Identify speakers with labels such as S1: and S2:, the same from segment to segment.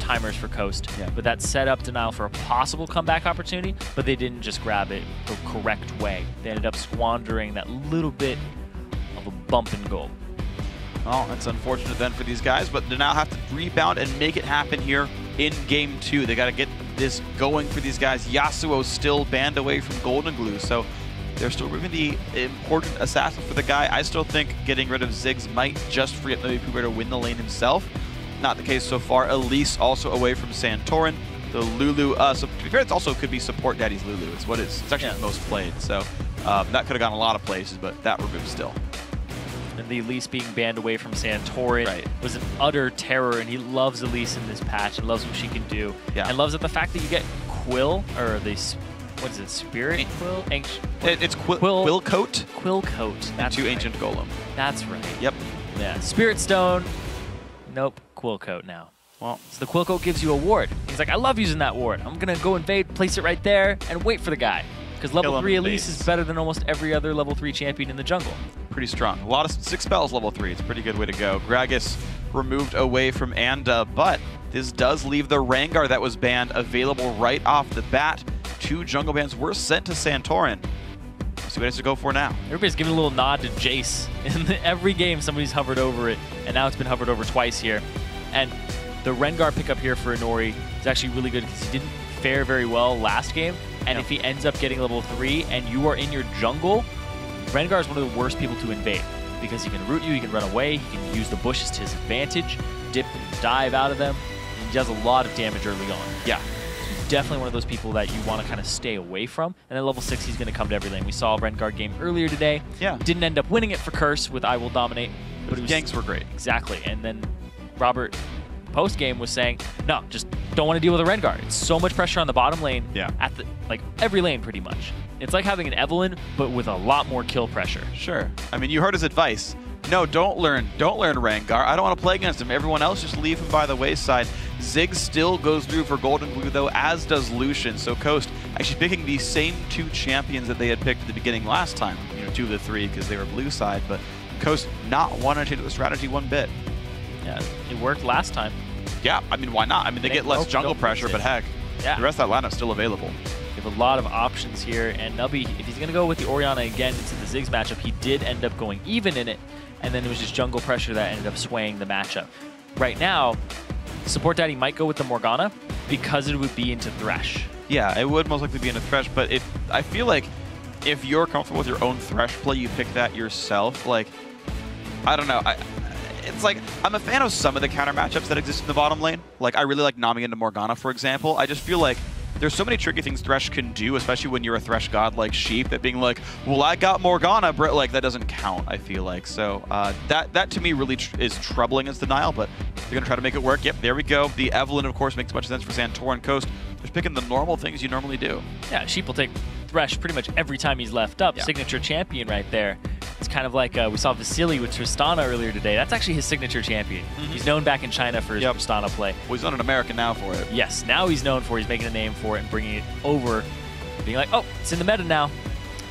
S1: timers for Coast, but that set up Denial for a possible comeback opportunity, but they didn't just grab it the correct way. They ended up squandering that little bit of a bump and goal.
S2: Well, that's unfortunate then for these guys, but they now have to rebound and make it happen here in Game 2. They got to get this going for these guys. Yasuo's still banned away from Golden Glue, so they're still removing the important assassin for the guy. I still think getting rid of Ziggs might just free up maybe Puber to win the lane himself. Not the case so far. Elise also away from Santorin. The Lulu, so to be fair, it also could be Support Daddy's Lulu. It's actually the most played, so that could have gone a lot of places, but that removed still.
S1: And the Elise being banned away from Santorin was an utter terror, and he loves Elise in this patch and loves what she can do. And loves the fact that you get Quill, or the, what is it, Spirit Quill?
S2: It's Quill Coat.
S1: Quill Coat. That's
S2: and 2 Ancient Golem.
S1: That's right.
S2: Yep.
S1: Yeah. Spirit Stone. Nope. Quill Coat now.
S2: Well,
S1: so the Quill Coat gives you a ward. He's like, I love using that ward. I'm going to go invade, place it right there, and wait for the guy. Because level 3 Elise is better than almost every other level 3 champion in the jungle. Pretty
S2: strong. A lot of 6 spells level 3. It's a pretty good way to go. Gragas removed away from Anda, but this does leave the Rengar that was banned available right off the bat. 2 jungle bans were sent to Santorin. Let's see what it has to go for now.
S1: Everybody's giving a little nod to Jace. In every game, somebody's hovered over it, and now it's been hovered over twice here. And the Rengar pickup here for Inori is actually really good because he didn't fare very well last game. And if he ends up getting level 3 and you are in your jungle, Rengar is one of the worst people to invade because he can root you, he can run away, he can use the bushes to his advantage, dip and dive out of them, and he does a lot of damage early on. So he's definitely one of those people that you want to kind of stay away from. And then level 6, he's going to come to every lane. We saw a Rengar game earlier today. Didn't end up winning it for Curse with I Will Dominate.
S2: But his ganks were great.
S1: Exactly. And then Robert post-game was saying, no, just don't want to deal with a Rengar. It's so much pressure on the bottom lane, at the every lane pretty much. It's like having an Evelynn, but with a lot more kill pressure.
S2: Sure. I mean, you heard his advice. No, don't learn Rengar. I don't want to play against him. Everyone else, just leave him by the wayside. Ziggs still goes through for Golden Glue, though, as does Lucian. So Coast actually picking the same 2 champions that they had picked at the beginning last time. You know, 2 of the 3 because they were blue side, but Coast not wanting to change the strategy one bit.
S1: Yeah, it worked last time.
S2: Yeah, I mean, why not? I mean, they get less jungle pressure, but heck, the rest of that lineup's still available.
S1: You have a lot of options here, and Nubby, if he's going to go with the Orianna again into the Ziggs matchup, he did end up going even in it, and then it was just jungle pressure that ended up swaying the matchup. Right now, Support Daddy might go with the Morgana because it would be into Thresh.
S2: Yeah, it would most likely be into Thresh, but I feel like if you're comfortable with your own Thresh play, you pick that yourself. Like, I don't know. It's like, I'm a fan of some of the counter matchups that exist in the bottom lane. Like, I really like Nami into Morgana, for example. I just feel like there's so many tricky things Thresh can do, especially when you're a Thresh god like Sheep, that being like, well, I got Morgana, like, that doesn't count, I feel like. So that to me really is troubling as Denial, but they're going to try to make it work. Yep, there we go. The Evelynn, of course, makes much sense for Santorin Coast. They're picking the normal things you normally do.
S1: Yeah, Sheep will take Thresh pretty much every time he's left up. Signature champion right there. It's kind of like we saw Vasily with Tristana earlier today. That's actually his signature champion. He's known back in China for his Tristana play.
S2: Well, he's known in America now for it.
S1: Yes, now he's known for it. He's making a name for it and bringing it over. Being like, oh, it's in the meta now.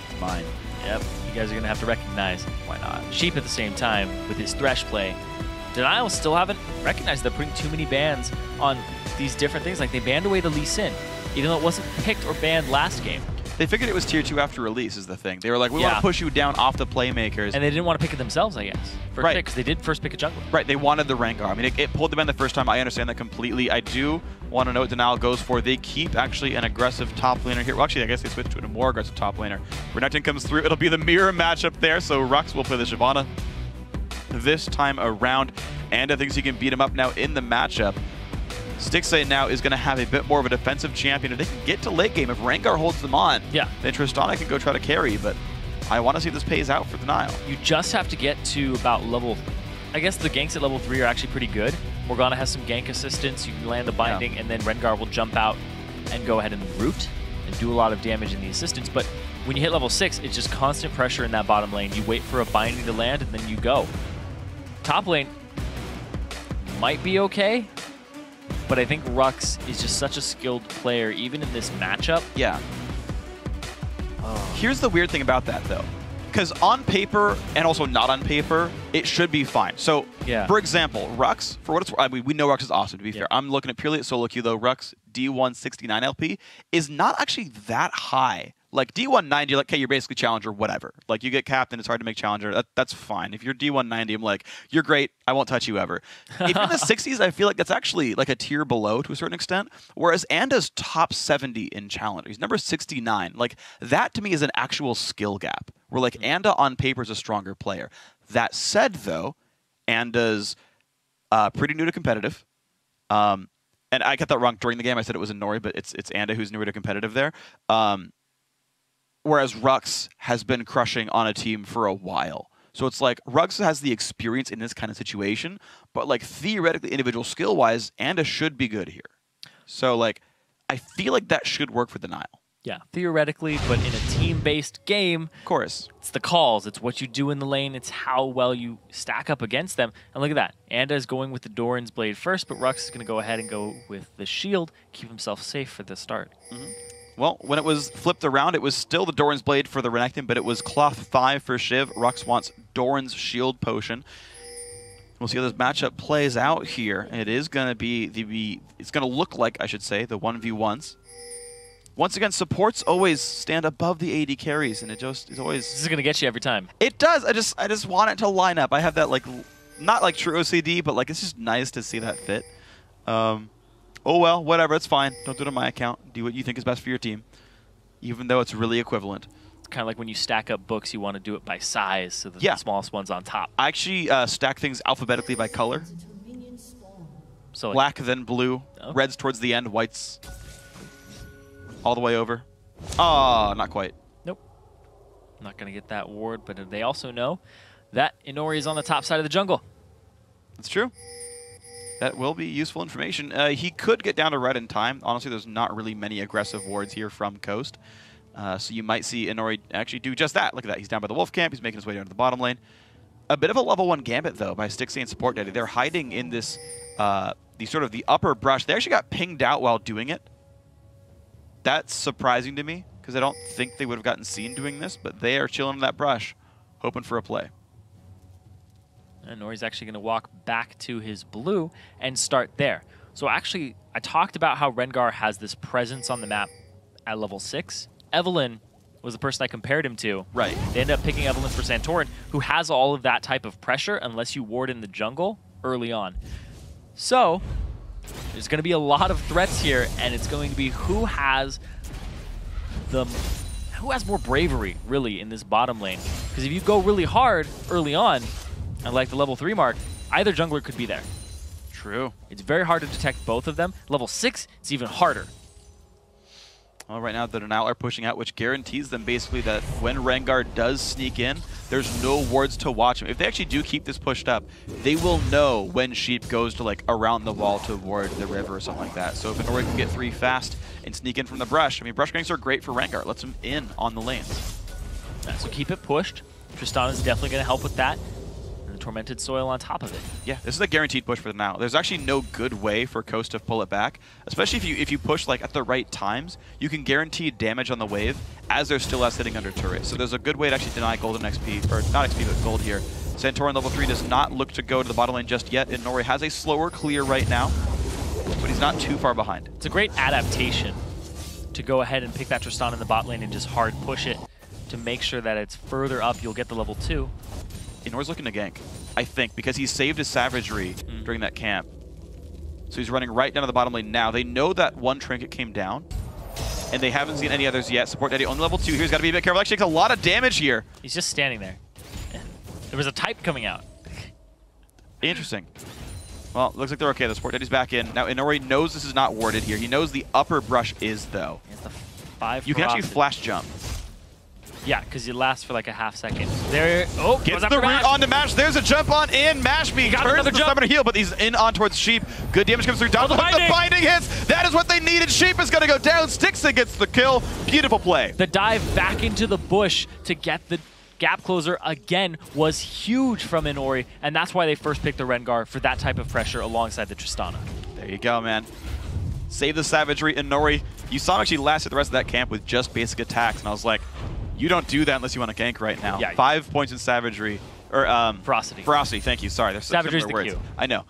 S2: It's mine.
S1: Yep, you guys are going to have to recognize. Why not? Sheep at the same time with his Thresh play. Denial still haven't recognized they're putting too many bans on these different things. Like, they banned away the Lee Sin, even though it wasn't picked or banned last game.
S2: They figured it was tier 2 after release is the thing. They were like, we want to push you down off the playmakers.
S1: And they didn't want to pick it themselves, I guess. First pick, because they did first pick a jungler.
S2: Right, they wanted the Rengar. I mean, it pulled them in the first time. I understand that completely. I do want to know what Denial goes for. They keep actually an aggressive top laner here. Well, actually, I guess they switched to a more aggressive top laner. Renekton comes through. It'll be the mirror matchup there, so Rux will play the Shyvana this time around. And I think he can beat him up now in the matchup. Stixay now is going to have a bit more of a defensive champion. If they can get to late game, if Rengar holds them on, then Tristana can go try to carry, but I want to see if this pays out for Denial.
S1: You just have to get to about level... I guess the ganks at level 3 are actually pretty good. Morgana has some gank assistance. You can land the binding, and then Rengar will jump out and go ahead and root and do a lot of damage in the assistance. But when you hit level 6, it's just constant pressure in that bottom lane. You wait for a binding to land, and then you go. Top lane might be okay, but I think Rux is just such a skilled player, even in this matchup.
S2: Yeah. Here's the weird thing about that, though. because on paper and also not on paper, it should be fine. So, for example, Rux, for what it's worth, I mean, we know Rux is awesome, to be fair. I'm looking at purely at solo queue, though. Rux D169 LP is not actually that high. Like, D190, you're like, okay, you're basically challenger, whatever. Like, you get captain, it's hard to make challenger. That's fine. If you're D190, I'm like, you're great. I won't touch you ever. If you're in the 60s, I feel like that's actually like a tier below to a certain extent. Whereas Anda's top 70 in challenger. He's number 69. Like, that to me is an actual skill gap. Where, like, Anda on paper is a stronger player. That said, though, Anda's pretty new to competitive. And I got that wrong during the game. I said it was Inori, but it's Anda who's newer to competitive there. Whereas Rux has been crushing on a team for a while. So it's like, Rux has the experience in this kind of situation, but like theoretically, individual skill-wise, Anda should be good here. So like, I feel like that should work for Denial.
S1: Yeah, theoretically, but in a team-based game,
S2: of course,
S1: it's the calls, it's what you do in the lane, it's how well you stack up against them. And look at that, Anda is going with the Doran's Blade first, but Rux is going to go ahead and go with the shield, keep himself safe for the start.
S2: Well, when it was flipped around, it was still the Doran's Blade for the Renekton, but it was Cloth 5 for Shiv. Rux wants Doran's Shield Potion. We'll see how this matchup plays out here. It is going to be it's going to look like, I should say, the 1v1s. Once again, supports always stand above the AD carries, and it just is always...
S1: This is going to get you every time.
S2: It does. I just want it to line up. I have that, like, not like true OCD, but like it's just nice to see that fit. Oh well, whatever, it's fine. Don't do it on my account. Do what you think is best for your team, even though it's really equivalent.
S1: It's kind of like when you stack up books, you want to do it by size, so the smallest one's on top.
S2: I actually stack things alphabetically by color.
S1: So
S2: black, then blue, reds towards the end, whites all the way over. Oh, not quite.
S1: Nope. Not going to get that ward, but they also know that Inori is on the top side of the jungle.
S2: That's true. That will be useful information. He could get down to red in time. Honestly, there's not really many aggressive wards here from Coast. So you might see Inori actually do just that. Look at that. He's down by the Wolf Camp. He's making his way down to the bottom lane. A bit of a level 1 gambit, though, by Stixie and Support Daddy. They're hiding in this, the upper brush. They actually got pinged out while doing it. That's surprising to me, because I don't think they would have gotten seen doing this, but they are chilling in that brush, hoping for a play.
S1: And Nori's actually going to walk back to his blue and start there. So actually, I talked about how Rengar has this presence on the map at level 6. Evelynn was the person I compared him to.
S2: Right.
S1: They ended up picking Evelynn for Santorin, who has all of that type of pressure unless you ward in the jungle early on. So there's going to be a lot of threats here, and it's going to be who has more bravery, really, in this bottom lane. Because if you go really hard early on, and like the level 3 mark, either jungler could be there.
S2: True.
S1: It's very hard to detect both of them. Level 6, it's even harder.
S2: Well, right now the Denial are pushing out, which guarantees them basically that when Rengar does sneak in, there's no wards to watch him. If they actually do keep this pushed up, they will know when Sheep goes to like around the wall to ward the river or something like that. So if Inori can get 3 fast and sneak in from the brush, I mean, brush ganks are great for Rengar. It lets him in on the lanes.
S1: So keep it pushed. Tristana is definitely going to help with that. Tormented Soil on top of it.
S2: Yeah, this is a guaranteed push for the now. There's actually no good way for Coast to pull it back, especially if you push like at the right times. You can guarantee damage on the wave as they're still sitting under turret. So there's a good way to actually deny golden XP, or not XP, but gold here. Santorin level 3 does not look to go to the bottom lane just yet, and Inori has a slower clear right now, but he's not too far behind.
S1: It's a great adaptation to go ahead and pick that Tristana in the bot lane and just hard push it to make sure that it's further up. You'll get the level 2.
S2: Inori's looking to gank, I think, because he saved his savagery during that camp. So he's running right down to the bottom lane now. They know that one trinket came down, and they haven't seen any others yet. Support Daddy on level 2 here. He's got to be a bit careful. Actually takes a lot of damage here.
S1: He's just standing there. There was a type coming out.
S2: Interesting. Well, looks like they're okay. The Support Daddy's back in. Now, Inori knows this is not warded here. He knows the upper brush is, though.
S1: He has the 5
S2: You can actually flash jump.
S1: Yeah, because it lasts for like a half second. There, oh,
S2: gets the root onto Mash. There's a jump on in. Mashby turns the summoner heal, but he's in on towards Sheep. Good damage comes through. Down the binding hits. That is what they needed. Sheep is going to go down. Stixie gets the kill. Beautiful play.
S1: The dive back into the bush to get the gap closer again was huge from Inori, and that's why they first picked the Rengar for that type of pressure alongside the Tristana.
S2: There you go, man. Save the savagery. Inori, you saw him actually last at the rest of that camp with just basic attacks, and I was like, You don't do that unless you want to gank right now.
S1: Yeah.
S2: 5 points in savagery. Or
S1: ferocity.
S2: Ferocity, thank you. Sorry, there's
S1: Savagery's
S2: similar
S1: the
S2: words.
S1: Q.
S2: I know.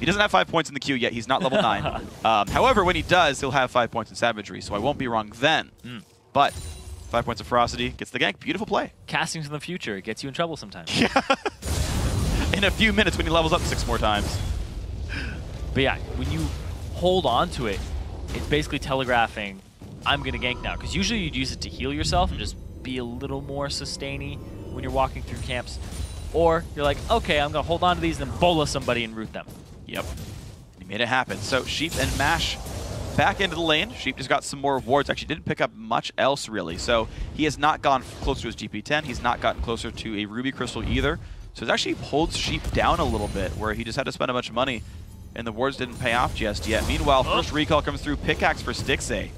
S2: He doesn't have 5 points in the Q yet. He's not level 9. However, when he does, he'll have 5 points in savagery, so I won't be wrong then. But 5 points of ferocity gets the gank. Beautiful play.
S1: Casting from the future, it gets you in trouble sometimes.
S2: Yeah. In a few minutes when he levels up 6 more times.
S1: But yeah, when you hold on to it, it's basically telegraphing, I'm going to gank now. Because usually you'd use it to heal yourself and just be a little more sustainy when you're walking through camps. Or you're like, okay, I'm going to hold on to these and then bola somebody and root them.
S2: Yep. He made it happen. So Sheep and Mash back into the lane. Sheep just got some more wards. Actually didn't pick up much else, really. So he has not gone closer to his GP10. He's not gotten closer to a Ruby Crystal either. So it actually pulled Sheep down a little bit, where he just had to spend a bunch of money, and the wards didn't pay off just yet. Meanwhile, first recall comes through. Pickaxe for Stixxay. And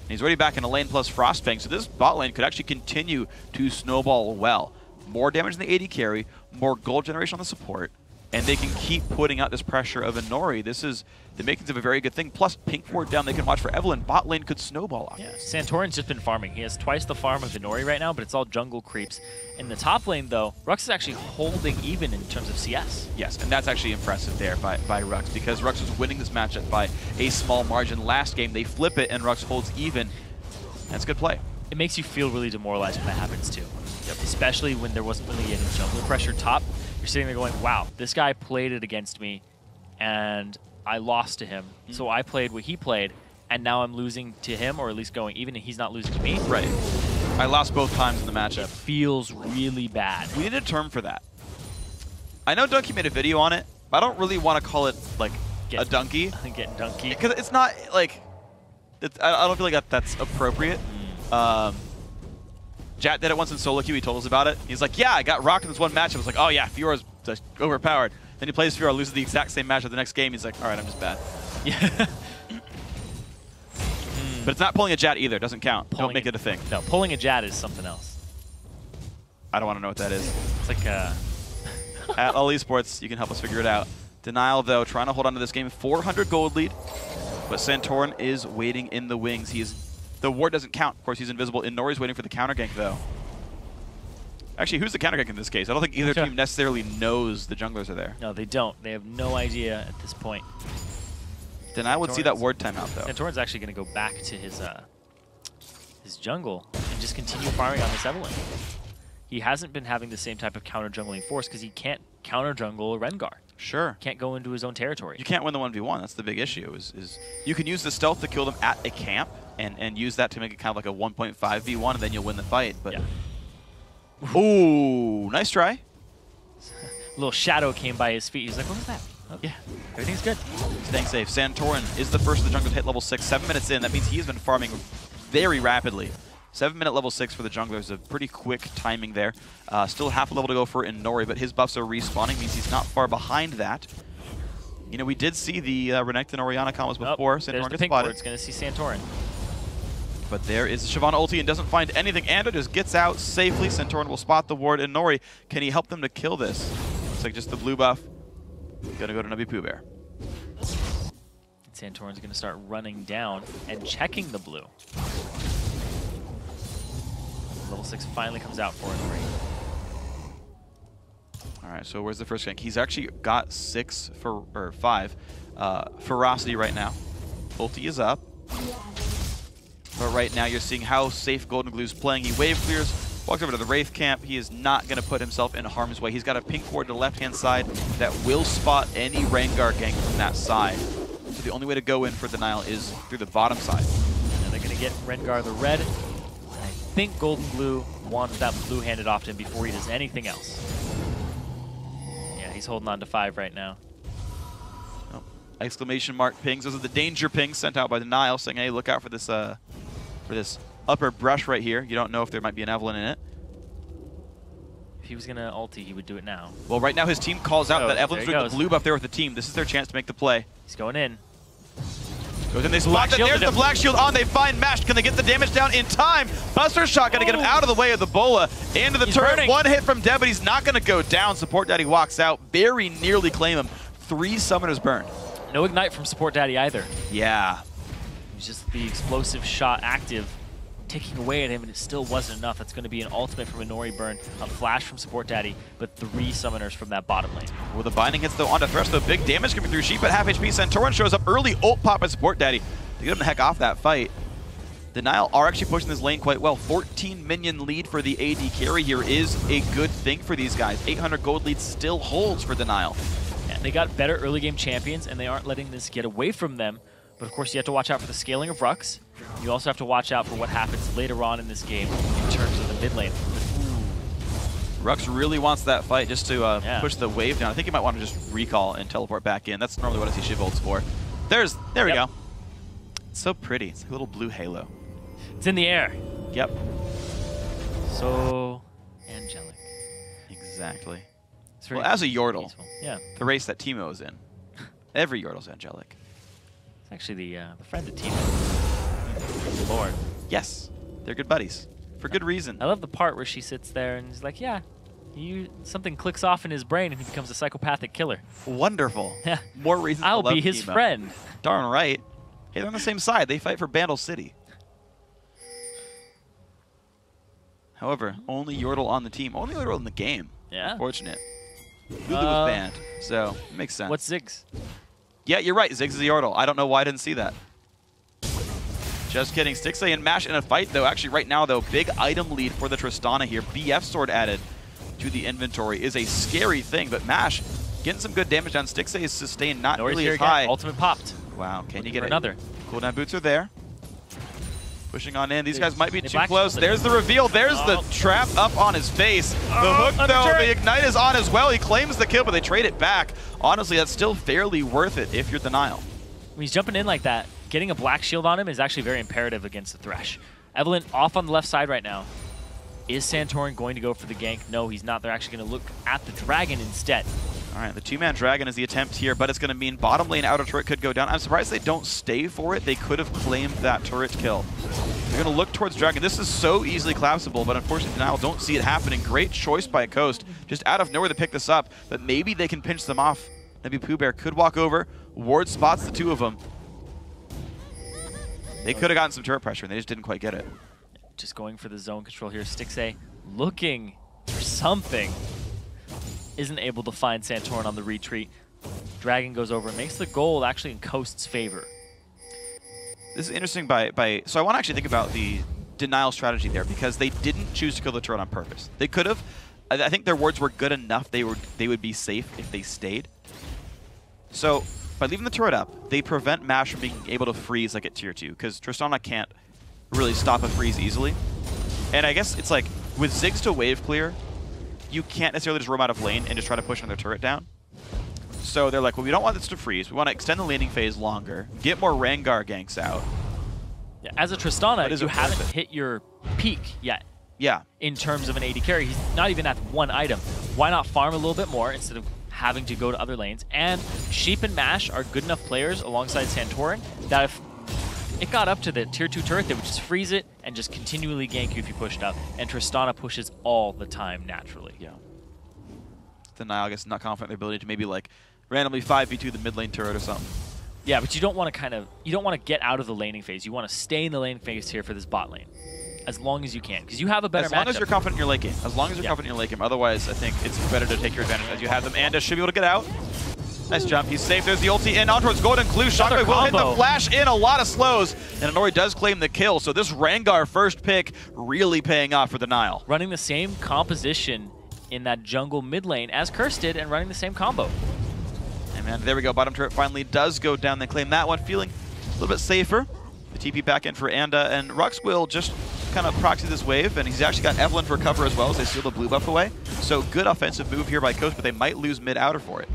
S2: he's already back in the lane plus Frostfang. So this bot lane could actually continue to snowball well. More damage than the AD carry, more gold generation on the support, and they can keep putting out this pressure of Inori. This is the makings of a very good thing. Plus, pink ward down, they can watch for Evelynn. Bot lane could snowball off.
S1: Yeah, Santorin's just been farming. He has twice the farm of Inori right now, but it's all jungle creeps. In the top lane, though, Rux is actually holding even in terms of CS.
S2: Yes, and that's actually impressive there by Rux, because Rux was winning this matchup by a small margin. Last game, they flip it, and Rux holds even. That's good play.
S1: It makes you feel really demoralized when that happens, too. Yep. Especially when there wasn't really any jungle pressure top. You're sitting there going, wow, this guy played it against me, and I lost to him. So I played what he played, and now I'm losing to him, or at least going even, and he's not losing to me.
S2: Right. I lost both times in the matchup.
S1: It feels really bad.
S2: We need a term for that. I know Donkey made a video on it, but I don't really want to call it, like, a donkey.
S1: Getting donkey.
S2: Because it's not, like, I don't feel like that's appropriate. Jat did it once in solo queue. He told us about it. He's like, yeah, I got rocked in this one match. I was like, oh yeah, Fiora's just overpowered. Then he plays Fiora, loses the exact same match at the next game. He's like, all right, I'm just bad. Yeah. But it's not pulling a Jat either. Doesn't count. Don't make it a thing.
S1: No, pulling a Jat is something else.
S2: I don't want to know what that is.
S1: It's like
S2: At All Esports, you can help us figure it out. Denial, though, trying to hold on to this game. 400 gold lead. But Santorin is waiting in the wings. The ward doesn't count. Of course, he's invisible. Inori's waiting for the counter gank, though. Actually, who's the counter gank in this case? I don't think either team necessarily knows the junglers are there.
S1: No, they don't. They have no idea at this point.
S2: Then I would see that ward timeout, though.
S1: Santorin's actually going to go back to his jungle and just continue farming on this Evelynn. He hasn't been having the same type of counter jungling force because he can't counter jungle a Rengar.
S2: Sure.
S1: Can't go into his own territory.
S2: You can't win the 1v1. That's the big issue. Is you can use the stealth to kill them at a camp and use that to make it kind of like a 1.5v1, and then you'll win the fight. But yeah. Ooh, nice try.
S1: A little shadow came by his feet. He's like, what was that? Oh, yeah, everything's good.
S2: Staying safe. Santorin is the first of the junglers to hit level 6. 7 minutes in. That means he has been farming very rapidly. 7-minute level 6 for the jungler. A pretty quick timing there. Still half a level to go for Inori, but his buffs are respawning, means he's not far behind that. You know, we did see the Renekton Orianna combos before. Santorin gets spotted.
S1: It's going to see Santorin.
S2: But there is Shyvana ulti and doesn't find anything. Ando just gets out safely. Santorin will spot the ward. Inori, can he help them to kill this? Looks like just the blue buff. Gonna go to Nubby Pooh Bear.
S1: Santorin's going to start running down and checking the blue. Level 6 finally comes out for Inori.
S2: All right, so where's the first gank? He's actually got 5 ferocity right now. Ulti is up. But right now you're seeing how safe Golden Glue's playing. He wave clears, walks over to the Wraith camp. He is not going to put himself in harm's way. He's got a pink ward to the left-hand side that will spot any Rengar gank from that side. So the only way to go in for Denial is through the bottom side.
S1: And they're going to get Rengar the red. I think Golden Glue wants that blue handed off to him before he does anything else. Yeah, he's holding on to 5 right now.
S2: Oh, exclamation mark pings. Those are the danger pings sent out by Denial, saying, hey, look out for this upper brush right here. You don't know if there might be an Evelynn in it.
S1: If he was going to ulti, he would do it now.
S2: Well, right now his team calls out that Evelynn's doing the blue buff there with the team. This is their chance to make the play.
S1: He's going in.
S2: Goes in, they spot that. There's the black shield on. They find Mash. Can they get the damage down in time? Buster shot going to get him out of the way of the bola. Into the turret. Burning. One hit from Deb, but he's not going to go down. Support Daddy walks out. Very nearly claim him. 3 summoners burned.
S1: No ignite from Support Daddy either.
S2: Yeah.
S1: He's just the explosive shot active. ticking away at him, and it still wasn't enough. That's going to be an ultimate from a Nori burn, a flash from Support Daddy, but 3 summoners from that bottom lane.
S2: Well, the binding hits though onto Thresh, though big damage coming through. Sheep at half HP. Santorin shows up early, ult pop by Support Daddy to get him the heck off that fight. Denial are actually pushing this lane quite well. 14 minion lead for the AD carry here is a good thing for these guys. 800 gold lead still holds for Denial.
S1: Yeah, they got better early game champions, and they aren't letting this get away from them. But of course, you have to watch out for the scaling of Rux. You also have to watch out for what happens later on in this game in terms of the mid lane.
S2: Rux really wants that fight just to push the wave down. I think he might want to just recall and teleport back in. That's normally what I see Shiv ults for. There we go. It's so pretty. It's like a little blue halo.
S1: It's in the air.
S2: Yep.
S1: So angelic.
S2: Exactly.
S1: Well,
S2: as a Yordle,
S1: peaceful. Yeah,
S2: the race that Teemo is in, every Yordle's angelic.
S1: It's actually the friend of Teemo. Lord.
S2: Yes, they're good buddies for good reason.
S1: I love the part where she sits there and is like, yeah, something clicks off in his brain and he becomes a psychopathic killer.
S2: Wonderful.
S1: Yeah.
S2: More reasons
S1: I'll
S2: to love
S1: be his
S2: Teemo.
S1: friend.
S2: Darn right. Hey, they're on the same side. They fight for Bandle City. However, only Yordle on the team. Only Yordle in the game.
S1: Yeah.
S2: Unfortunate. Lulu was banned, so it makes sense.
S1: What's Ziggs?
S2: Yeah, you're right. Ziggs is a Yordle. I don't know why I didn't see that. Just kidding. Stixxay and Mash in a fight, though. Actually, right now, though, big item lead for the Tristana here. BF sword added to the inventory is a scary thing, but Mash getting some good damage down. Stixxay is sustained, not
S1: Nori's
S2: really
S1: here
S2: as high.
S1: again. Ultimate popped.
S2: Wow, can you get
S1: another?
S2: Cooldown boots are there. Pushing on in. These guys might be too
S1: black
S2: close.
S1: shielded.
S2: There's the reveal. There's the trap up on his face. The hook, though, the ignite is on as well. He claims the kill, but they trade it back. Honestly, that's still fairly worth it if you're Denial.
S1: When he's jumping in like that, getting a black shield on him is actually very imperative against the Thresh. Evelyn off on the left side right now. Is Santorin going to go for the gank? No, he's not. They're actually going to look at the dragon instead.
S2: All right, the two-man dragon is the attempt here, but it's going to mean bottom lane outer turret could go down. I'm surprised they don't stay for it. They could have claimed that turret kill. They're going to look towards dragon. This is so easily collapsible, but unfortunately Denial don't see it happening. Great choice by Coast, just out of nowhere to pick this up, but maybe they can pinch them off. Maybe Pooh Bear could walk over. Ward spots the two of them. They could have gotten some turret pressure, and they just didn't quite get it.
S1: Just going for the zone control here. Stixxay looking for something. Isn't able to find Santorin on the retreat. Dragon goes over and makes the gold actually in Coast's favor.
S2: This is interesting so I want to actually think about the Denial strategy there because they didn't choose to kill the turret on purpose. They could have. I think their wards were good enough they would be safe if they stayed. So by leaving the turret up, they prevent Mash from being able to freeze like at tier 2 because Tristana can't really stop a freeze easily. And I guess it's like with Ziggs to wave clear, you can't necessarily just roam out of lane and just try to push another turret down. So they're like, well, we don't want this to freeze. We want to extend the laning phase longer, get more Rengar ganks out.
S1: Yeah, as a Tristana, you haven't hit your peak yet.
S2: Yeah.
S1: In terms of an AD carry, he's not even at one item. Why not farm a little bit more instead of having to go to other lanes? And Sheep and Mash are good enough players alongside Santorin that if it got up to the tier 2 turret, they would just freeze it and just continually gank you if you pushed up. And Tristana pushes all the time naturally.
S2: Yeah. Denial, I guess, not confident in their ability to maybe like randomly 5v2 the mid lane turret or something.
S1: Yeah, but you don't want to get out of the laning phase. You want to stay in the laning phase here for this bot lane as long as you can, because you have a better matchup.
S2: As long as you're confident in your late game. As long as you're confident in your late game. Otherwise, I think it's better to take your advantage as you have them. Anda should be able to get out. Nice jump. He's safe. There's the ulti in on towards Golden Clue. Shockwave will hit the flash in. A lot of slows. And Inori does claim the kill. So this Rengar first pick really paying off for Denial.
S1: Running the same composition in that jungle mid lane as Curse did and running the same combo.
S2: And man, there we go. Bottom turret finally does go down. They claim that one, feeling a little bit safer. The TP back in for Anda. And Rux will just kind of proxy this wave. And he's actually got Evelyn for cover as well as they steal the blue buff away. So good offensive move here by Coast, but they might lose mid-outer for it.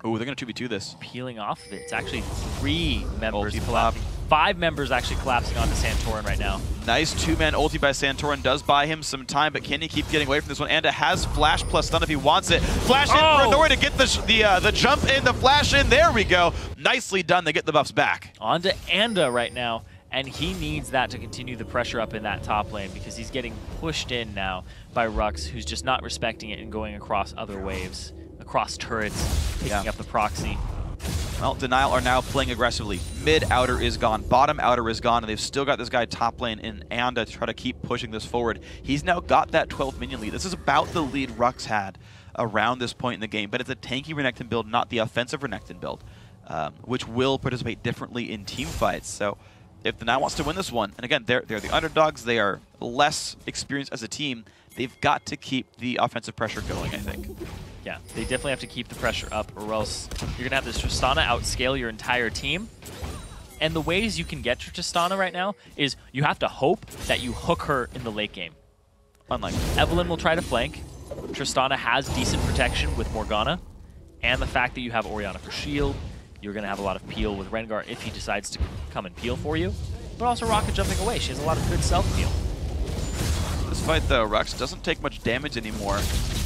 S2: Oh, they're going to 2v2 this.
S1: Peeling off of it. It's actually 3 members collapsing. 5 members actually collapsing onto Santorin right now.
S2: Nice 2-man ulti by Santorin. Does buy him some time, but can he keep getting away from this one? Anda has flash plus stun if he wants it. Flash in for Inori to get the jump in, the flash in. There we go. Nicely done. They get the buffs back.
S1: Onto Anda right now, and he needs that to continue the pressure up in that top lane because he's getting pushed in now by Rux, who's just not respecting it and going across other waves. Across turrets, picking up the proxy.
S2: Well, Denial are now playing aggressively. Mid outer is gone, bottom outer is gone, and they've still got this guy top lane in Anda to try to keep pushing this forward. He's now got that 12 minion lead. This is about the lead Rux had around this point in the game, but it's a tanky Renekton build, not the offensive Renekton build, which will participate differently in team fights. So if Denial wants to win this one, and again, they're the underdogs, they are less experienced as a team, they've got to keep the offensive pressure going, I think.
S1: Yeah, they definitely have to keep the pressure up, or else you're going to have this Tristana outscale your entire team. And the ways you can get your Tristana right now is you have to hope that you hook her in the late game.
S2: Unlikely.
S1: Evelynn will try to flank. Tristana has decent protection with Morgana. And the fact that you have Orianna for shield, you're going to have a lot of peel with Rengar if he decides to come and peel for you. But also Rocket jumping away. She has a lot of good self-peel.
S2: This fight, though, Rux doesn't take much damage anymore.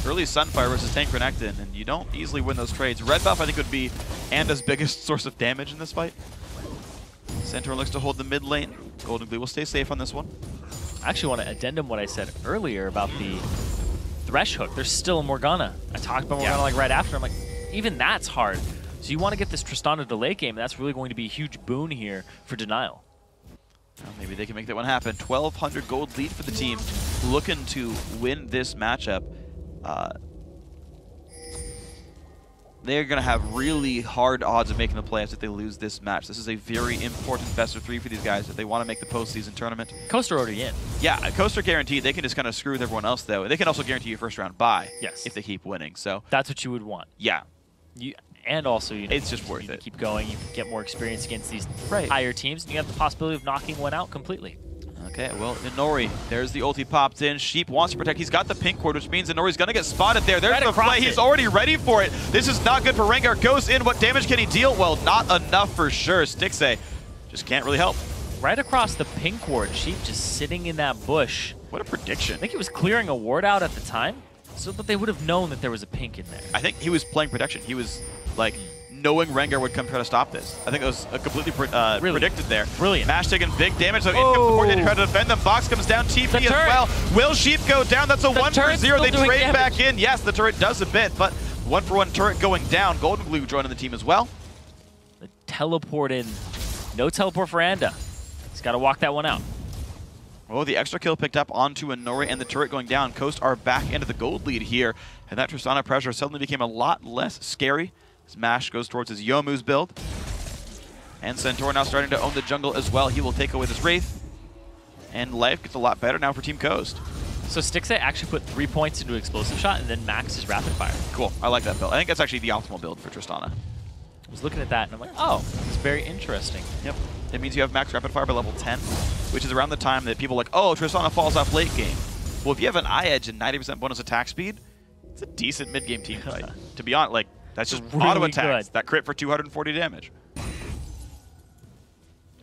S2: Early Sunfire versus Tank Renekton, and you don't easily win those trades. Red buff, I think, would be Anda's biggest source of damage in this fight. Centaur looks to hold the mid lane. Golden Glue will stay safe on this one.
S1: I actually want to addendum what I said earlier about the Thresh hook. There's still a Morgana. I talked about Morgana like right after. I'm like, even that's hard. So you want to get this Tristana to late game, and that's really going to be a huge boon here for Denial.
S2: Well, maybe they can make that one happen. 1,200 gold lead for the team, looking to win this matchup. They're going to have really hard odds of making the playoffs if they lose this match. This is a very important best of 3 for these guys if they want to make the postseason tournament.
S1: Coaster already in.
S2: Yeah, Coaster guaranteed. They can just kind of screw with everyone else, though. They can also guarantee you first round bye if they keep winning. So
S1: that's what you would want.
S2: Yeah.
S1: And also, you know,
S2: it's just worth it.
S1: Keep going. You can get more experience against these higher teams, and you have the possibility of knocking one out completely.
S2: Okay, well, Inori, there's the ulti popped in. Sheep wants to protect. He's got the pink cord, which means Inori's going to get spotted there. There's the play. He's already ready for it. This is not good for Rengar. Goes in. What damage can he deal? Well, not enough for sure. Stixxay just can't really help.
S1: Right across the pink ward. Sheep just sitting in that bush.
S2: What a prediction.
S1: I think he was clearing a ward out at the time, so that they would have known that there was a pink in there.
S2: I think he was playing protection. He was, like, knowing Rengar would come try to stop this. I think it was completely predicted there.
S1: Brilliant.
S2: Mash taking big damage, so in comes the Fortnite to try to defend them. Box comes down, TP as well. Will Sheep go down? That's a 1 for 0. They trade back in. Yes, the turret does a bit, but 1-for-1 turret going down. Golden Glue joining the team as well.
S1: The teleport in. No teleport for Anda. He's got to walk that one out.
S2: Oh, the extra kill picked up onto Inori and the turret going down. Coast are back into the gold lead here, and that Tristana pressure suddenly became a lot less scary. Mash goes towards his Youmuu's build. And Centaur now starting to own the jungle as well. He will take away this Wraith. And life gets a lot better now for Team Coast.
S1: So Stixxay actually put 3 points into Explosive Shot and then max his Rapid Fire.
S2: Cool. I like that build. I think that's actually the optimal build for Tristana.
S1: I was looking at that and I'm like, oh, it's very interesting.
S2: Yep. It means you have max Rapid Fire by level 10, which is around the time that people are like, oh, Tristana falls off late game. Well, if you have an eye edge and 90% bonus attack speed, it's a decent mid-game team fight. To be honest, like, that's just
S1: really
S2: auto attacks.
S1: Good.
S2: That crit for 240 damage.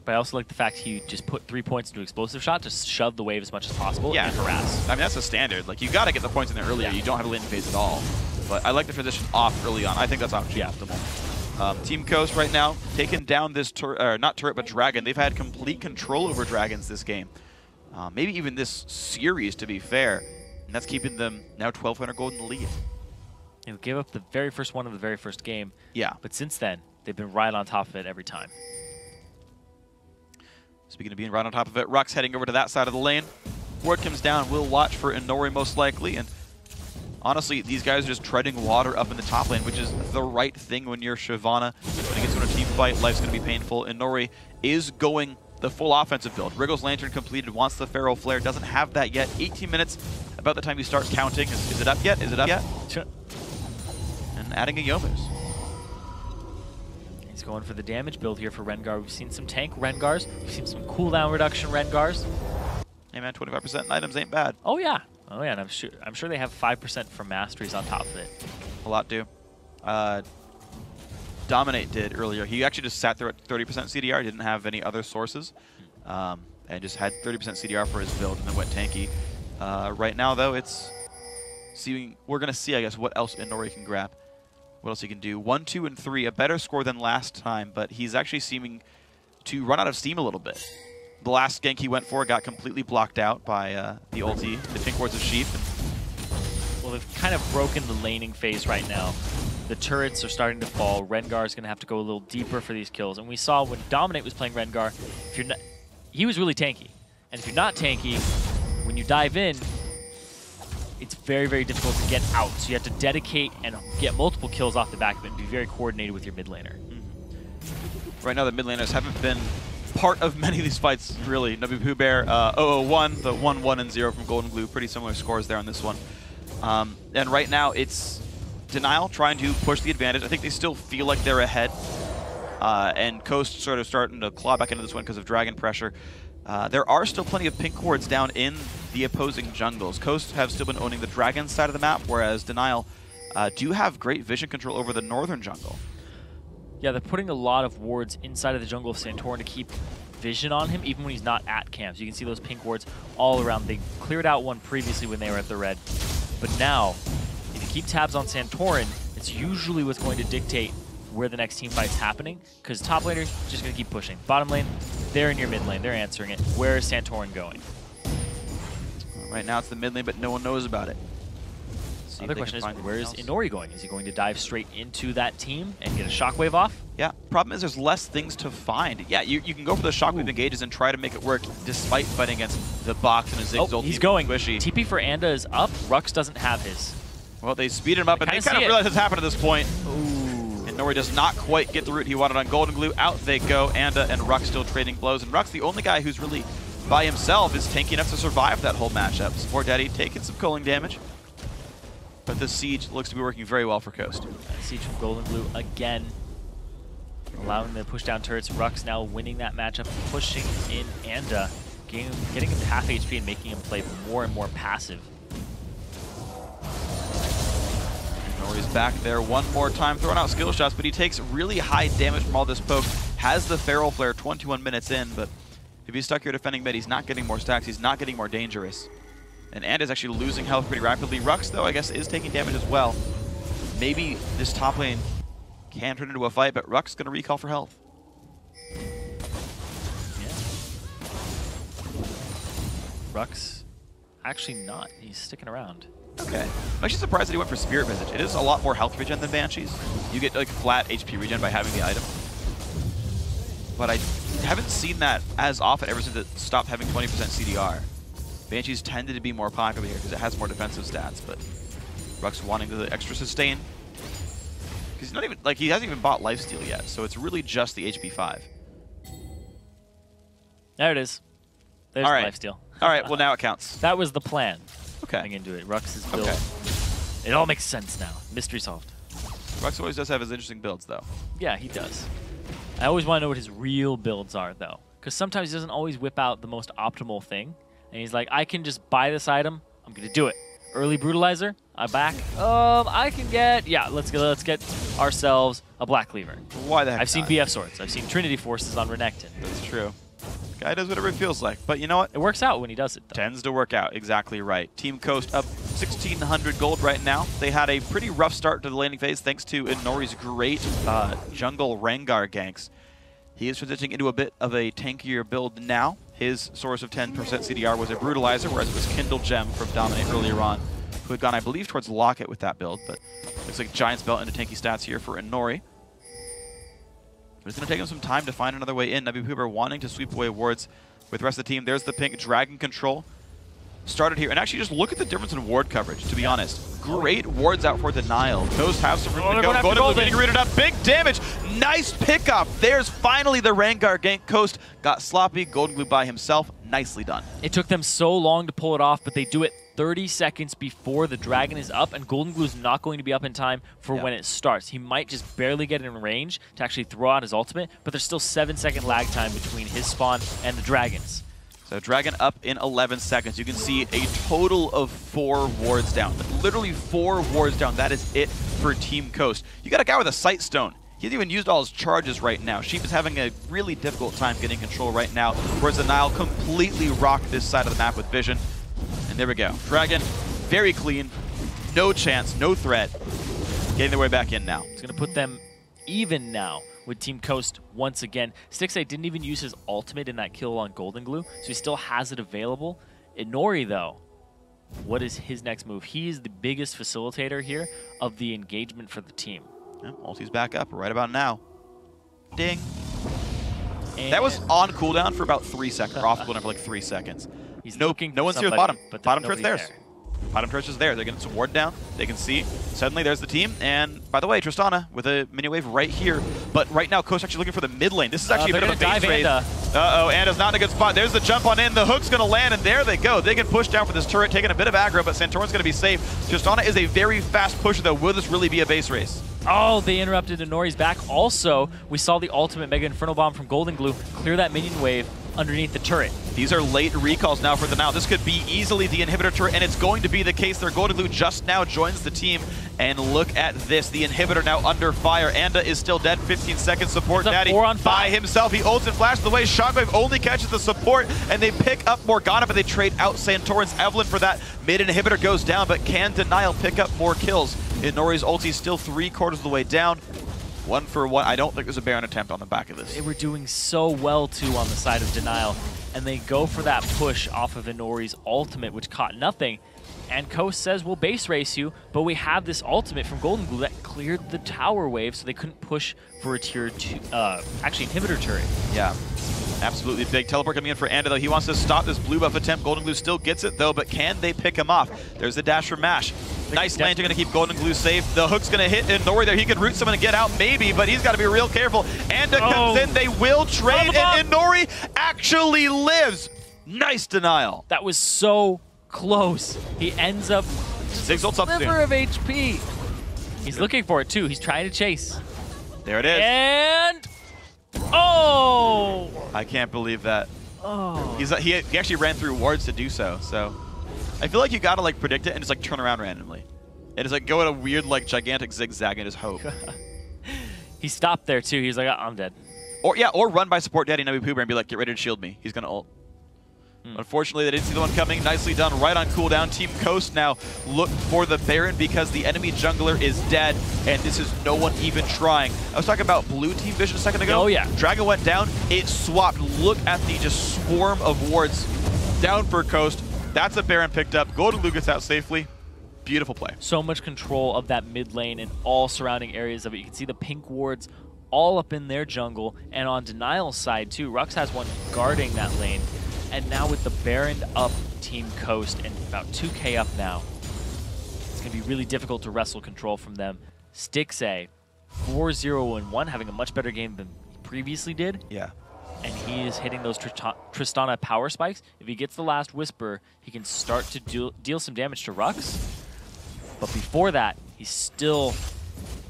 S1: But I also like the fact he just put 3 points into Explosive Shot to shove the wave as much as possible and harass.
S2: I mean, that's a standard. Like, you got to get the points in there earlier. You don't have a laning phase at all. But I like the transition off early on. I think that's actually optimal. Team Coast right now taking down this not turret, but dragon. They've had complete control over dragons this game. Maybe even this series, to be fair. And that's keeping them now 1,200 gold in the lead.
S1: They gave up the very first one of the very first game.
S2: Yeah.
S1: But since then, they've been right on top of it every time.
S2: Speaking of being right on top of it, Rux heading over to that side of the lane. Ward comes down. We'll watch for Inori most likely. And honestly, these guys are just treading water up in the top lane, which is the right thing when you're Shyvana. When it gets to a team fight, life's going to be painful. Inori is going the full offensive build. Wriggle's Lantern completed, wants the Pharaoh Flare, doesn't have that yet. 18 minutes, about the time you start counting. Is it up yet? Is it up yet? And adding a Youmuu's.
S1: He's going for the damage build here for Rengar. We've seen some tank Rengars. We've seen some cooldown reduction Rengars.
S2: Hey man, 25% items ain't bad.
S1: Oh yeah. Oh yeah, and I'm sure they have 5% for masteries on top of it.
S2: A lot do. Dominate did earlier. He actually just sat there at 30% CDR, didn't have any other sources, and just had 30% CDR for his build and then went tanky. Right now though, we're gonna see, I guess, what else Inori can grab. What else he can do. 1, 2, and 3, a better score than last time, but he's actually seeming to run out of steam a little bit. The last gank he went for got completely blocked out by the ulti, the pink wards of Sheep.
S1: Well, they've kind of broken the laning phase right now. The turrets are starting to fall. Rengar is going to have to go a little deeper for these kills. And we saw when Dominate was playing Rengar, if you're not, he was really tanky. And if you're not tanky, when you dive in, it's very, very difficult to get out. So you have to dedicate and get multiple kills off the back of it and be very coordinated with your mid laner.
S2: Right now, the mid laners haven't been part of many of these fights, really. Nabu Bear, 0-0-1, the 1-1 and 0 from Golden Glue. Pretty similar scores there on this one. And right now, it's Denial trying to push the advantage. I think they still feel like they're ahead. And Coast sort of starting to claw back into this one because of dragon pressure. There are still plenty of pink wards down in the opposing jungles. Coast have still been owning the dragon side of the map, whereas Denial do have great vision control over the northern jungle.
S1: Yeah, they're putting a lot of wards inside of the jungle of Santorin to keep vision on him, even when he's not at camps. You can see those pink wards all around. They cleared out one previously when they were at the red. But now, if you keep tabs on Santorin, it's usually what's going to dictate where the next team fight's happening, because top laner's just going to keep pushing. Bottom lane, they're in your mid lane. They're answering it. Where is Santorin going?
S2: Right now it's the mid lane, but no one knows about it.
S1: Other question is, where is Inori going? Is he going to dive straight into that team and get a shockwave off?
S2: Yeah, problem is there's less things to find. Yeah, you can go for the shockwave engages and try to make it work despite fighting against the box and a Ziggs ult.
S1: He's going.
S2: Squishy.
S1: TP for Anda is up. Rux doesn't have his.
S2: Well, they speed him up, and they kind of realize what's happened at this point.
S1: Ooh.
S2: And Inori does not quite get the route he wanted on Golden Glue. Out they go. Anda and Rux still trading blows. And Rux, the only guy who's really by himself, is tanky enough to survive that whole matchup. Support Daddy taking some culling damage. But this siege looks to be working very well for Coast.
S1: Siege from Golden Glue again, allowing them to push down turrets. Rux now winning that matchup, pushing in Anda, getting him to half HP and making him play more and more passive.
S2: Nori's back there one more time, throwing out skill shots, but he takes really high damage from all this poke. Has the Feral Flare 21 minutes in, but if he's stuck here defending mid, he's not getting more stacks, he's not getting more dangerous. And Anda's actually losing health pretty rapidly. Rux, though, I guess, is taking damage as well. Maybe this top lane can turn into a fight, but Rux is going to recall for health.
S1: Yeah. Rux, actually not. He's sticking around.
S2: Okay. I'm actually surprised that he went for Spirit Visage. It is a lot more health regen than Banshees. You get like flat HP regen by having the item. But I haven't seen that as often ever since it stopped having 20% CDR. Banshees tended to be more popular here because it has more defensive stats, but Rux wanting the extra sustain. Because he's not even, like, he hasn't even bought lifesteal yet, so it's really just the HP 5.
S1: There it is. There's
S2: All right.
S1: the lifesteal.
S2: All right, well, now it counts.
S1: That was the plan.
S2: Okay.
S1: Going into it. Rux's build.
S2: Okay.
S1: It all makes sense now. Mystery solved.
S2: Rux always does have his interesting builds, though.
S1: Yeah, he does. I always want to know what his real builds are, though. Because sometimes he doesn't always whip out the most optimal thing. And he's like, I can just buy this item. I'm going to do it. Early Brutalizer. I'm back. I can get... Yeah, let's get ourselves a Black Cleaver.
S2: Why the heck
S1: I've seen
S2: not?
S1: BF Swords. I've seen Trinity Forces on Renekton.
S2: That's true. Guy does whatever it feels like. But you know what?
S1: It works out when he does it, though.
S2: Tends to work out. Exactly right. Team Coast up 1,600 gold right now. They had a pretty rough start to the laning phase thanks to Inori's great jungle Rengar ganks. He is transitioning into a bit of a tankier build now. His source of 10% CDR was a Brutalizer, whereas it was Kindle Gem from Dominate earlier on, who had gone, I believe, towards Locket with that build. But looks like Giant's Belt into tanky stats here for Inori. But it's going to take him some time to find another way in. Nabu Huber wanting to sweep away wards with the rest of the team. There's the pink Dragon Control. Started here. And actually, just look at the difference in ward coverage, to be honest. Great wards out for Denial. Those have some room to go. Golden getting rooted up. Big damage. Nice pickup. There's finally the Rengar gank. Coast got sloppy. Golden Glue by himself. Nicely done.
S1: It took them so long to pull it off, but they do it 30 seconds before the dragon is up, and Golden Glue is not going to be up in time for when it starts. He might just barely get in range to actually throw out his ultimate, but there's still 7-second lag time between his spawn and the dragon's.
S2: So Dragon up in 11 seconds. You can see a total of 4 wards down. Literally 4 wards down. That is it for Team Coast. You got a guy with a Sight Stone. He hasn't even used all his charges right now. Sheep is having a really difficult time getting control right now, whereas the Nile completely rocked this side of the map with vision. And there we go. Dragon, very clean. No chance, no threat. Getting their way back in now.
S1: It's going to put them even now with Team Coast once again. Stixxay didn't even use his ultimate in that kill on Golden Glue, so he still has it available. Inori, though, what is his next move? He is the biggest facilitator here of the engagement for the team.
S2: Yeah, ulti's back up right about now. Ding.
S1: And
S2: That was on cooldown for about 3 seconds, or off cooldown for like 3 seconds.
S1: He's
S2: no
S1: looking
S2: one's
S1: for
S2: here with
S1: somebody,
S2: bottom.
S1: but
S2: Bottom turret's
S1: nobody's
S2: theirs. Bottom turret is there. They're getting some ward down. They can see. Suddenly there's the team. And by the way, Tristana with a mini wave right here. But right now, Coast actually looking for the mid lane. This is actually a bit of a base raid. Uh-oh, Anda's not in a good spot. There's the jump on in. The hook's going to land, and there they go. They can push down for this turret, taking a bit of aggro, but Santorin's going to be safe. Tristana is a very fast pusher, though. Will this really be a base race?
S1: Oh, they interrupted Inori's back. Also, we saw the ultimate Mega Infernal Bomb from Golden Glue clear that minion wave underneath the turret.
S2: These are late recalls now for the now. This could be easily the inhibitor turret, and it's going to be the case. Their Golden Glue just now joins the team. And look at this. The inhibitor now under fire. Anda is still dead. 15 seconds. Support Daddy by himself. He ults and flashes away. Shockwave only catches the support, and they pick up Morgana, but they trade out Santorin's Evelyn for that. Mid inhibitor goes down, but can Denial pick up more kills? Inori's ulti still 3/4 of the way down. 1 for 1. I don't think there's a Baron attempt on the back of this.
S1: They were doing so well, too, on the side of Denial. And they go for that push off of Inori's ultimate, which caught nothing. And Coast says, we'll base race you, but we have this ultimate from Golden Glue that cleared the tower wave, so they couldn't push for a tier 2, actually inhibitor turret.
S2: Yeah, absolutely big. Teleport coming in for Anda, though. He wants to stop this blue buff attempt. Golden Glue still gets it, though, but can they pick him off? There's the dash from Mash. Nice land, you're going to keep Golden Glue safe. The hook's going to hit Inori there. He could root someone and get out, maybe, but he's got to be real careful. Anda comes in. They will trade, and Inori actually lives. Nice denial.
S1: That was so close. He ends up
S2: Ziggs ults up
S1: sliver of HP. He's looking for it, too. He's trying to chase.
S2: There it is.
S1: And... oh!
S2: I can't believe that.
S1: Oh.
S2: He actually ran through wards to do so, so... I feel like you gotta like predict it and just like turn around randomly. And just like go at a weird like gigantic zigzag and just hope.
S1: He stopped there too. He's like, I'm dead.
S2: Or run by support Daddy Nabi Poober and be like, get ready to shield me. He's gonna ult. Unfortunately, they didn't see the one coming. Nicely done, right on cooldown. Team Coast now look for the Baron because the enemy jungler is dead, and this is no one even trying. I was talking about blue team vision a second ago.
S1: Oh yeah.
S2: Dragon went down. It swapped. Look at the just swarm of wards down for Coast. That's a Baron picked up. Golden Glue gets out safely. Beautiful play.
S1: So much control of that mid lane and all surrounding areas of it. You can see the pink wards all up in their jungle. And on Denial's side, too, Rux has one guarding that lane. And now with the Baron up, Team Coast, and about 2k up now, it's going to be really difficult to wrestle control from them. Stixay, 4-0-1, having a much better game than he previously did.
S2: Yeah.
S1: And he is hitting those Tristana power spikes. If he gets the last Whisper, he can start to deal some damage to Rux. But before that, he's still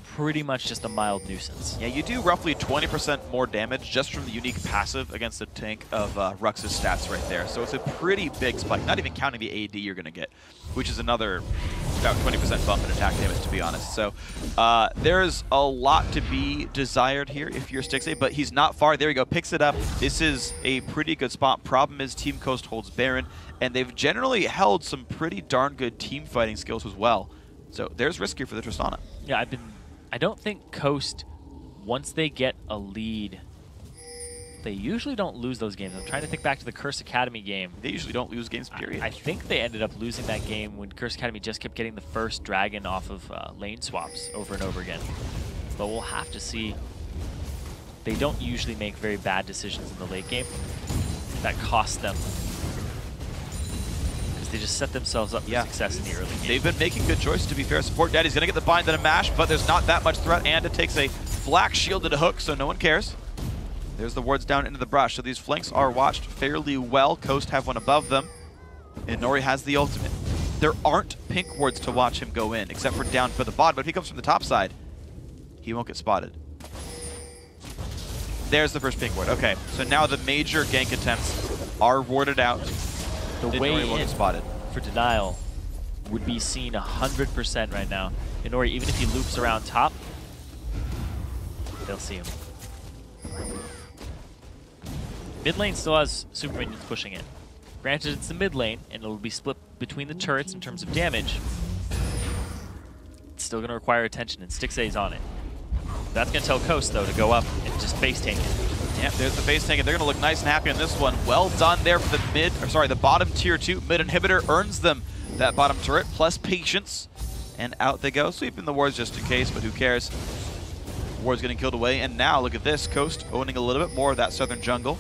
S1: pretty much just a mild nuisance.
S2: Yeah, you do roughly 20% more damage just from the unique passive against the tank of Rux's stats right there. So it's a pretty big spike, not even counting the AD you're going to get, which is another about 20% bump in attack damage, to be honest. So there's a lot to be desired here if you're Stixay, but he's not far. There we go, picks it up. This is a pretty good spot. Problem is Team Coast holds Baron, and they've generally held some pretty darn good team fighting skills as well. So there's risk here for the Tristana.
S1: Yeah, I don't think Coast, once they get a lead, they usually don't lose those games. I'm trying to think back to the Curse Academy game.
S2: They usually don't lose games, period.
S1: I think they ended up losing that game when Curse Academy just kept getting the first dragon off of lane swaps over and over again. But we'll have to see. They don't usually make very bad decisions in the late game. That costs them. They just set themselves up for success in the early game.
S2: They've been making good choices, to be fair. Support Daddy's going to get the bind and a mash, but there's not that much threat. And it takes a black shielded hook, so no one cares. There's the wards down into the brush. So these flanks are watched fairly well. Coast have one above them. And Nori has the ultimate. There aren't pink wards to watch him go in, except for down for the bot. But if he comes from the top side, he won't get spotted. There's the first pink ward. Okay, so now the major gank attempts are warded out.
S1: The way in spotted for Denial would be seen 100% right now. Inori, even if he loops around top, they'll see him. Mid lane still has super minions pushing it. Granted, it's the mid lane, and it'll be split between the turrets in terms of damage. It's still going to require attention, and Stixay's on it. That's going to tell Coast, though, to go up and just face tank it.
S2: Yep, there's the face tank, and they're going to look nice and happy on this one. Well done there for the bottom tier 2 mid inhibitor earns them that bottom turret plus patience, and out they go. Sweeping the wards just in case, but who cares? Ward's getting killed away, and now look at this. Coast owning a little bit more of that southern jungle,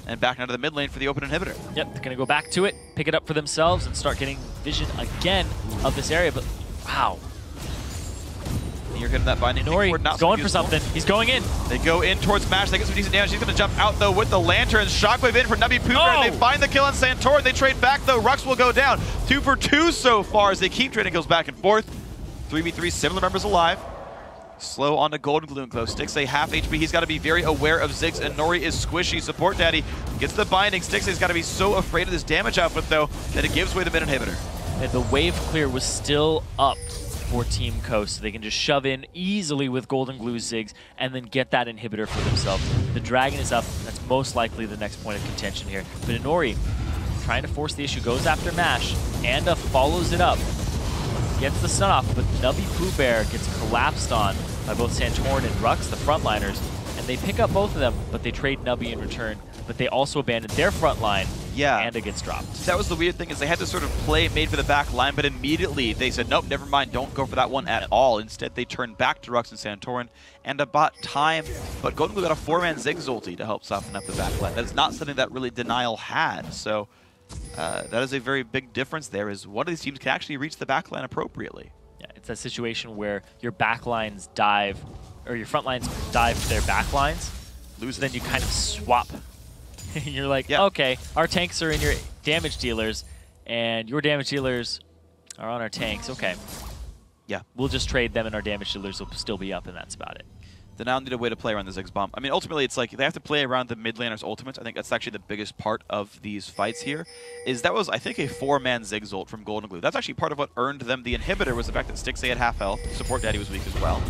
S2: and back into the mid lane for the open inhibitor.
S1: Yep, they're going to go back to it, pick it up for themselves, and start getting vision again of this area. But wow.
S2: You're hitting that binding.
S1: Nori going for something. He's going in.
S2: They go in towards Mash. They get some decent damage. He's going to jump out, though, with the Lanterns. Shockwave in for Nubby Pooper. Oh. They find the kill on Santorin. They trade back, though. Rux will go down. 2 for 2 so far as they keep trading kills back and forth. 3v3, similar members alive. Slow onto Golden Glue and close. Stixxay half HP. He's got to be very aware of Ziggs, and Nori is squishy. Support Daddy gets the binding. Stixxay's got to be so afraid of this damage output, though, that it gives away the mid inhibitor.
S1: And the wave clear was still up for Team Coast, so they can just shove in easily with Golden Glue Ziggs and then get that inhibitor for themselves. The Dragon is up. That's most likely the next point of contention here. But Inori, trying to force the issue, goes after Mash. Anda follows it up, gets the stun off, but Nubby Pooh Bear gets collapsed on by both Santorin and Rux, the frontliners, and they pick up both of them, but they trade Nubby in return. But they also abandoned their front line.
S2: Yeah.
S1: Anda gets dropped.
S2: That was the weird thing, is they had this sort of play made for the back line, but immediately they said, nope, never mind, don't go for that one at all. Instead, they turned back to Rux and Santorin. Anda bought time, but Golden Glue got a 4-man Ziggs ulti to help soften up the back line. That is not something that really Denial had. So that is a very big difference there, is one of these teams can actually reach the back line appropriately.
S1: Yeah, it's that situation where your back lines dive, or your front lines dive to their back lines, then you kind of swap. You're like, yeah, okay, our tanks are in your damage dealers, and your damage dealers are on our tanks. Okay.
S2: Yeah.
S1: We'll just trade them, and our damage dealers will still be up, and that's about it.
S2: They now need a way to play around the Ziggs bomb. I mean, ultimately, it's like they have to play around the mid laner's ultimates. I think that's actually the biggest part of these fights here. Is that was, I think, a 4-man Ziggs ult from Golden Glue. That's actually part of what earned them the inhibitor, was the fact that Stixxay had half health. Support Daddy was weak as well.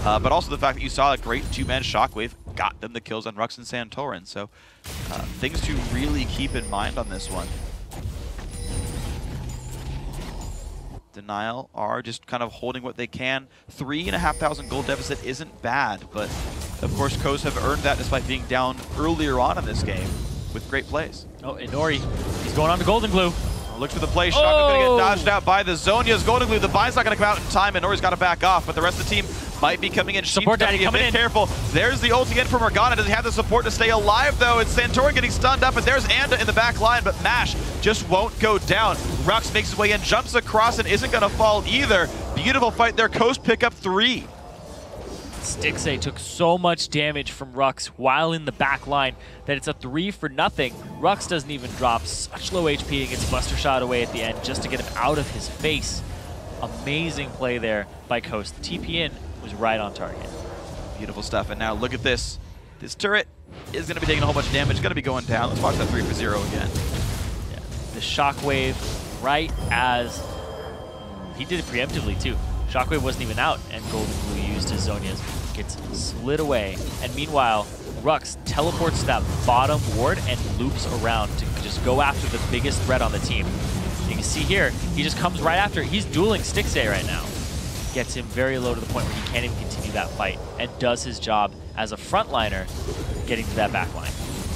S2: But also the fact that you saw a great 2-man Shockwave got them the kills on Rux and Santorin. So things to really keep in mind on this one. Denial are just kind of holding what they can. 3,500 gold deficit isn't bad, but of course Coast have earned that despite being down earlier on in this game with great plays.
S1: Oh, Inori, he's going on to Golden Glue.
S2: Looks for the play. Shotgun going to get dodged out by the Zhonya's. Golden Glue. The bind's not going to come out in time, and Nori's got to back off, but the rest of the team might be coming in.
S1: Support Daddy coming in.
S2: Careful. There's the ult again for Morgana. Does he have the support to stay alive, though? It's Santorin getting stunned up, and there's Anda in the back line, but Mash just won't go down. Rux makes his way in, jumps across, and isn't going to fall either. Beautiful fight there. Coast pick up 3.
S1: Stixxay took so much damage from Rux while in the back line that it's a 3 for nothing. Rux doesn't even drop. Such low HP and gets Buster Shot away at the end just to get him out of his face. Amazing play there by Coast. The TP in was right on target.
S2: Beautiful stuff. And now look at this. This turret is going to be taking a whole bunch of damage. It's going to be going down. Let's watch that 3 for 0 again.
S1: Yeah. The Shockwave right as... He did it preemptively too. Shockwave wasn't even out, and Golden Glue used his Zhonya's. Gets slid away, and meanwhile, Rux teleports to that bottom ward and loops around to just go after the biggest threat on the team. You can see here, he just comes right after. He's dueling Stixxay right now. Gets him very low to the point where he can't even continue that fight, and does his job as a frontliner, getting to that back line.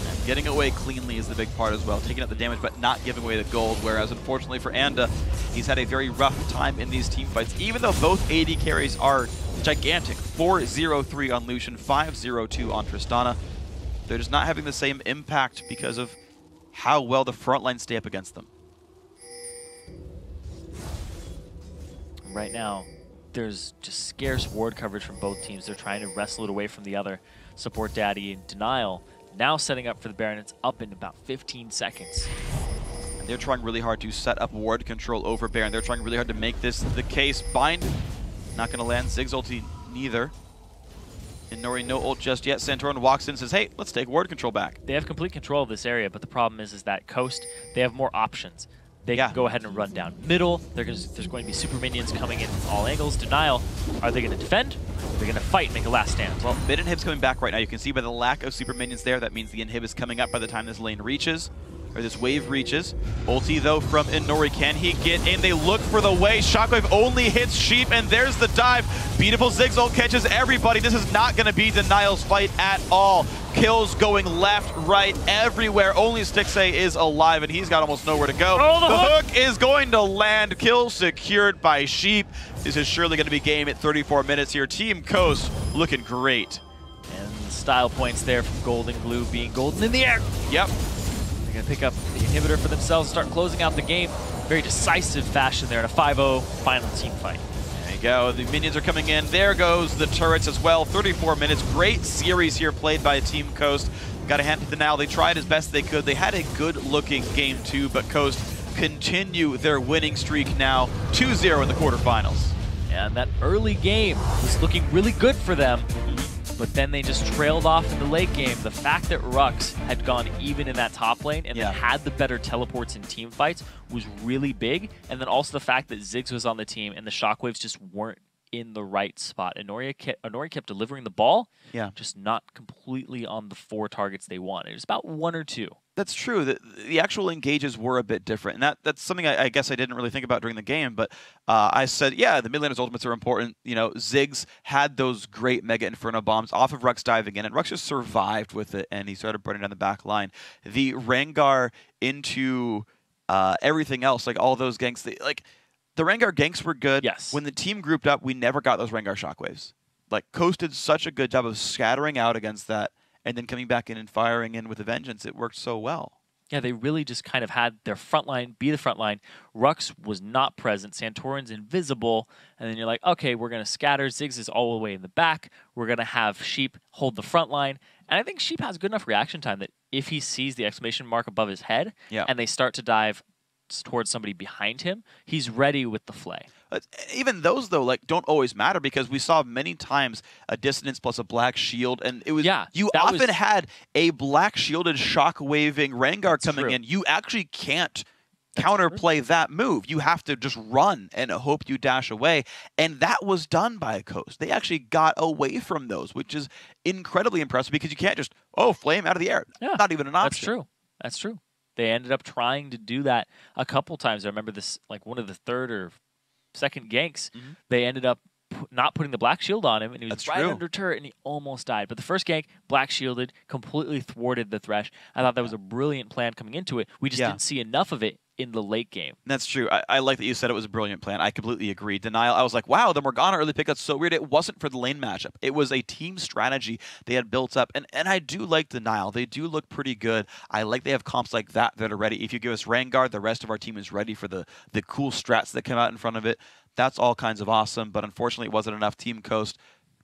S2: And getting away cleanly is the big part as well, taking out the damage but not giving away the gold, whereas unfortunately for Anda, he's had a very rough time in these team fights, even though both AD carries are gigantic. 4-0-3 on Lucian, 5-0-2 on Tristana. They're just not having the same impact because of how well the front lines stay up against them.
S1: Right now, there's just scarce ward coverage from both teams. They're trying to wrestle it away from the other. Support Daddy in Denial, now setting up for the Baron. It's up in about 15 seconds.
S2: And they're trying really hard to set up ward control over Baron. They're trying really hard to make this the case. Bind, not going to land. Ziggs ulti, neither. And Nori, no ult just yet. Santorin walks in and says, hey, let's take ward control back.
S1: They have complete control of this area, but the problem is that Coast, they have more options. They can go ahead and run down middle. There's going to be super minions coming in from all angles. Denial, are they going to defend? Or are they going to fight and make a last stand?
S2: Well, mid inhib's coming back right now. You can see by the lack of super minions there, that means the inhib is coming up by the time this lane reaches. or this wave reaches. Ulti though from Inori, can he get in? They look for the way. Shockwave only hits Sheep, and there's the dive. Beautiful Ziggs ult catches everybody. This is not gonna be Denial's fight at all. Kills going left, right, everywhere. Only Stixxay is alive, and he's got almost nowhere to go.
S1: Oh, the
S2: hook is going to land. Kill secured by Sheep. This is surely going to be game at 34 minutes here. Team Coast looking great.
S1: And the style points there from Golden Glue being golden in the air.
S2: Yep.
S1: They're going to pick up the inhibitor for themselves and start closing out the game. Very decisive fashion there in a 5-0 final team fight.
S2: There you go. The minions are coming in. There goes the turrets as well. 34 minutes. Great series here played by Team Coast. Got to hand it to Denial. They tried as best they could. They had a good-looking game too, but Coast continue their winning streak now. 2-0 in the quarterfinals.
S1: And that early game was looking really good for them, but then they just trailed off in the late game. The fact that Rux had gone even in that top lane and then had the better teleports in team fights was really big. And then also the fact that Ziggs was on the team and the Shockwaves just weren't in the right spot. Inori kept delivering the ball, just not completely on the 4 targets they wanted. It was about 1 or 2.
S2: That's true. The actual engages were a bit different, and that's something I guess I didn't really think about during the game. But I said, yeah, the mid laners' ultimates are important. You know, Ziggs had those great Mega Inferno bombs off of Rux diving in, and Rux just survived with it, and he started burning down the back line. The Rengar into everything else, like all those ganks, the Rengar ganks were good.
S1: Yes.
S2: When the team grouped up, we never got those Rengar shockwaves. Like, Coast did such a good job of scattering out against that, and then coming back in and firing in with a vengeance. It worked so well.
S1: Yeah, they really just kind of had their front line be the front line. Rux was not present. Santorin's invisible. And then you're like, okay, we're going to scatter. Ziggs is all the way in the back. We're going to have Sheep hold the front line. And I think Sheep has good enough reaction time that if he sees the exclamation mark above his head and they start to dive towards somebody behind him, he's ready with the flay.
S2: Even those, though, like, don't always matter, because we saw many times a dissonance plus a black shield, and it was you often had a black shielded shock waving Rengar coming in. You actually can't counterplay that move. You have to just run and hope you dash away, and that was done by Coast. They actually got away from those, which is incredibly impressive, because you can't just flame out of the air. Not even an option.
S1: That's true. That's true. They ended up trying to do that a couple times. I remember this, like one of the 3rd or 2nd ganks, they ended up not putting the black shield on him, and he was under turret, and he almost died. But the first gank, black shielded, completely thwarted the Thresh. I thought that was a brilliant plan coming into it. We just didn't see enough of it in the late game.
S2: That's true. I like that you said it was a brilliant plan. I completely agree. Denial, I was like, wow, the Morgana early pick, that's so weird. It wasn't for the lane matchup. It was a team strategy they had built up. And I do like Denial. They do look pretty good. I like they have comps like that are ready. If you give us Rengar, the rest of our team is ready for the cool strats that come out in front of it. That's all kinds of awesome. But unfortunately, it wasn't enough. Team Coast,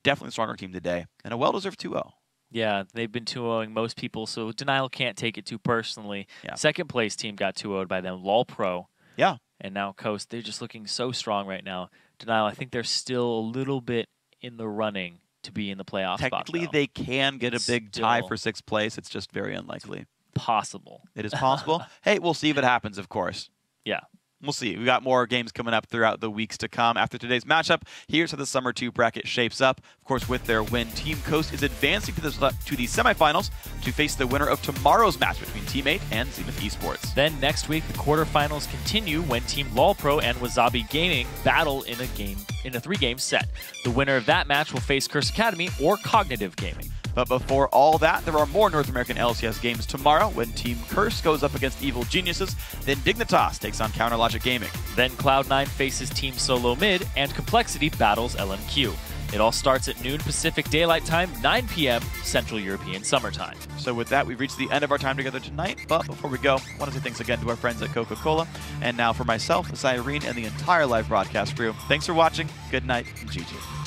S2: definitely a stronger team today. And a well-deserved 2-0.
S1: Yeah, they've been 2-0ing most people, so Denial can't take it too personally. Second place team got 2-0'd by them, LOL Pro.
S2: Yeah.
S1: And now Coast, they're just looking so strong right now. Denial, I think they're still a little bit in the running to be in the playoff spot.
S2: Technically, they can get a big tie for 6th place. It's just very unlikely.
S1: Possible.
S2: It is possible. Hey, we'll see if it happens, of course.
S1: Yeah.
S2: We'll see. We've got more games coming up throughout the weeks to come. After today's matchup, here's how the Summer 2 bracket shapes up. Of course, with their win, Team Coast is advancing to the semifinals to face the winner of tomorrow's match between Team 8 and Zenith Esports.
S1: Then next week, the quarterfinals continue when Team LOL Pro and Wasabi Gaming battle in a 3-game set. The winner of that match will face Curse Academy or Cognitive Gaming.
S2: But before all that, there are more North American LCS games tomorrow when Team Curse goes up against Evil Geniuses, then Dignitas takes on Counterlogic Gaming.
S1: Then Cloud9 faces Team Solo Mid, and Complexity battles LMQ. It all starts at noon Pacific Daylight Time, 9 p.m. Central European Summertime.
S2: So with that, we've reached the end of our time together tonight. But before we go, I want to say thanks again to our friends at Coca-Cola. And now for myself, Zirene, and the entire live broadcast crew, thanks for watching. Good night, and GG.